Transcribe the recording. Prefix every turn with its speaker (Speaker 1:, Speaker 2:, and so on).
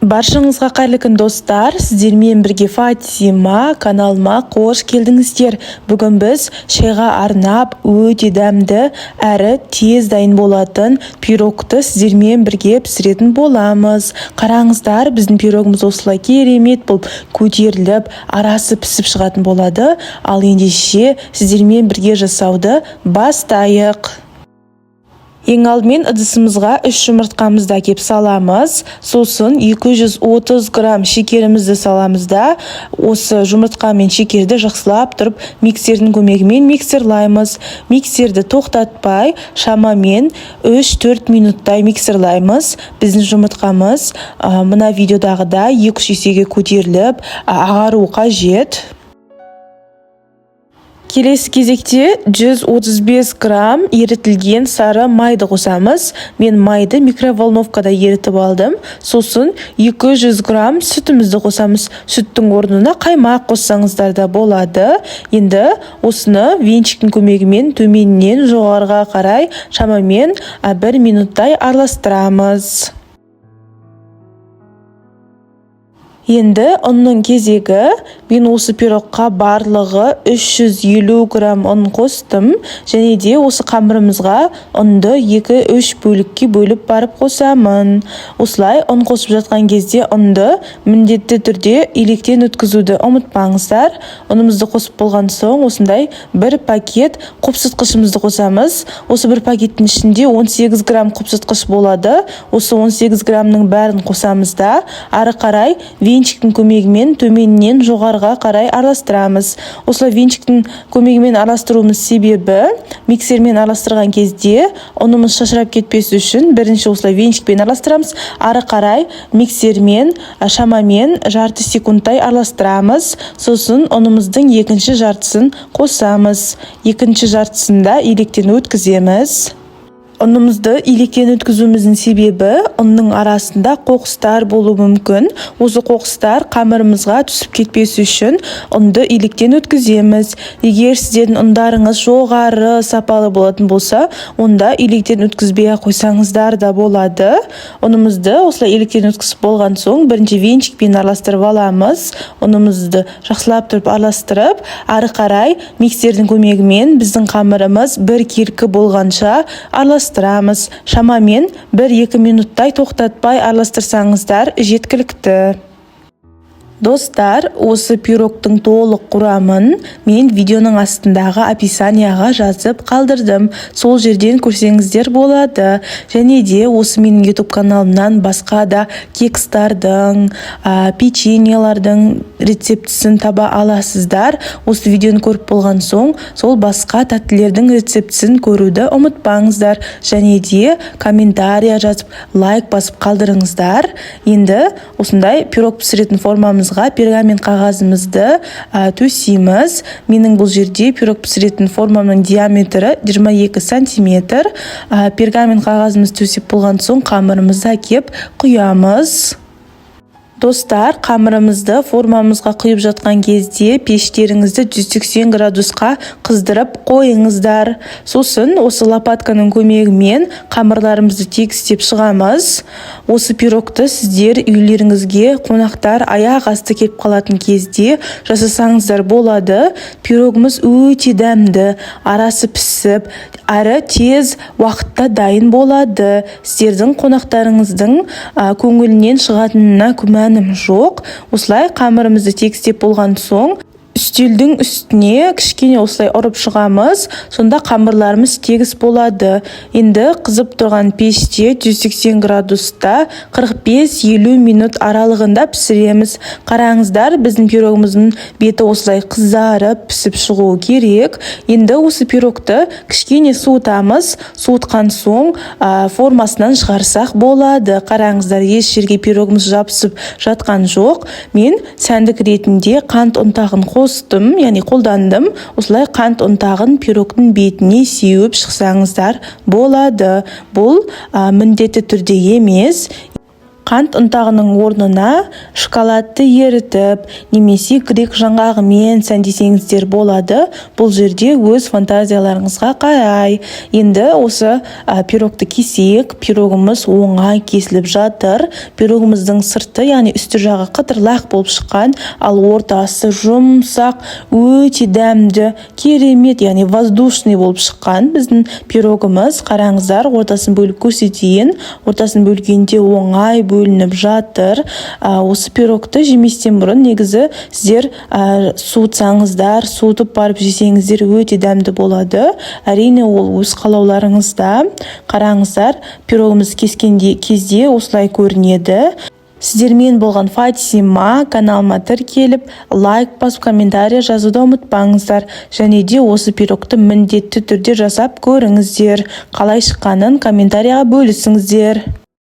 Speaker 1: Баршаңызға қайырлы күн достар, сіздермен бірге Фатима каналыма қош келдіңіздер. Бүгін біз шайға арнап өте дәмді әрі тез дайын болатын пирогты сіздермен бірге пісіретін боламыз. Қараңыздар, біздің пирогымыз осылай керемет болып көтеріліп, арасы пісіп шығатын болады. Ал ендеше сіздермен бірге жасауды бастайық. Ең алдымен ыдысымызға 3 жұмыртқамызды әкеп саламыз. Сосын 230 грамм шекерімізді саламыз да, осы жұмыртқа мен шекерді жақсылап тұрып миксердің көмегімен миксерлаймыз. Миксерді тоқтатпай, шамамен 3-4 минуттай миксерлаймыз. Біздің жұмыртқамыз мына видеодағыда 2-3 есеге көтеріліп, ағару қажет. Келесі кезекте 135 грамм ерітілген сары майды қосамыз. Мен майды микроволновкада ерітіп алдым. Сосын 200 грамм сүтімізді қосамыз. Сүттің орнына қаймақ қоссаңыздар да болады. Енді осыны венчиктің көмегімен төменнен жоғарыға қарай шамамен 1 минуттай араластырамыз. Енді ұнның кезегі. Мен осы пирогқа барлығы 350 грамм ұн қостым. Және де осы қамырымызға ұнды 2-3 бөлікке бөліп барып қосамын. Осылай ұн қосып жатқан кезде ұнды міндетті түрде електен өткізуді ұмытпаңыздар. Ұнымызды қосып болған соң осындай бір пакет қопсытқышымызды қосамыз. Осы бір пакеттің ішінде 18 грамм қопсытқыш болады. Осы 18 граммның бәрін қосамыз да, ары қарай венчиктің көмегімен төменнен жоғарыға қарай араластырамыз. Осылай венчиктің көмегімен араластыруымыз себебі миксермен араластырған кезде ұнымыз шашырап кетпес үшін бірінші осылай венчикпен араластырамыз, ары қарай миксермен шамамен жарты секундтай араластырамыз. Сосын ұнымыздың екінші жартысын қосамыз. Екінші жартысында електен өткіземіз. Ұнымызды електен өткізуіміздің себебі ұнның арасында қоқыстар болуы мүмкін. Осы қоқыстар қамырымызға түсіп кетпес үшін ұнды електен өткіземіз. Егер сіздердің ұндарыңыз жоғары сапалы болатын болса, онда електен өткізбей қойсаңыздар да болады. Ұнымызды осылай електен өткізіп болған соң бірінші венчикпен араластырып аламыз. Ұнымызды жақсылап тұрып араластырып, ары қарай миксердің көмегімен біздің қамырымыз бір керкі болғанша араластырамыз. Шамамен 1-2 минуттай тоқтатпай араластырсаңыздар жеткілікті. Достар, осы пирогтың толық құрамын мен видеоның астындағы описанияға жазып қалдырдым. Сол жерден көрсеңіздер болады. Және де осы менің YouTube каналымнан басқа да кекстардың, печеньелардың рецептісін таба аласыздар. Осы видеоны көріп болған соң, сол басқа тәттілердің рецептісін көруді ұмытпаңыздар. Және де комментария жазып, лайк басып қалдырыңыздар. Енді осындай пирог пісіретін формамызға пергамент қағазымызды төсейміз. Менің бұл жерде пирог пісіретін формамның диаметрі 22 сантиметр. Пергамент қағазымыз төсеп болған соң қамырымызды әкеп құямыз. Достар, қамырымызды формамызға құйып жатқан кезде пештеріңізді 180 градусқа қыздырып қойыңыздар. Сосын осы лопатканың көмегімен қамырларымызды тегістеп шығамыз. Осы пирогты сіздер үйлеріңізге қонақтар аяқ асты келіп қалатын кезде жасасаңыздар болады. Пирогымыз өте дәмді, арасы пісіп, әрі тез уақытта дайын болады. Сіздердің қонақтарыңыздың көңілінен шығатынына күмәнім жоқ. Осылай қамырымызды тегістеп болған соң үстелдің үстіне кішкене осылай ұрып шығамыз. Сонда қамырларымыз тегіс болады. Енді қызып тұрған пеште 180 градуста 45-50 минут аралығында пісіреміз. Қараңыздар, біздің пирогымыздың беті осылай қызарып пісіп шығуы керек. Енді осы пирогты кішкене суытамыз. Суытқан соң формасынан шығарсақ болады. Қараңыздар, еш жерге пирогымыз жабысып жатқан жоқ. Мен сәндік ретінде қант ұнтағын қостым, яғни қолдандым. Осылай қант ұнтағын пирогтың бетіне сеуіп шықсаңыздар болады. Бұл міндетті түрде емес. қант ұнтағының орнына шоколадты ерітіп, немесе грек жаңғағымен сәндесеңіздер болады. Бұл жерде өз фантазияларыңызға қарай. Енді осы пирогты кесейік. Пирогымыз оңай кесіліп жатыр. Пирогымыздың сырты, яғни үсті жағы қытырлақ болып шыққан, ал ортасы жұмсақ, өте дәмді, керемет, яғни воздушный болып шыққан біздің пирогымыз. Қараңыздар, ортасын бөліп көрсетейін. Ортасын бөлгенде оңай бөлініп жатыр. Осы пирогты жеместен бұрын негізі сіздер суытсаңыздар, суытып барып жесеңіздер өте дәмді болады. Әрине ол өз қалауларыңызда. Қараңыздар, пирогымыз кескенде кезде осылай көрінеді. Сіздермен болған Фатима. Каналыма тіркеліп, лайк басып, комментария жазуды ұмытпаңыздар. Және де осы пирогты міндетті түрде жасап көріңіздер. Қалай шыққанын комментарияға бөлісіңіздер.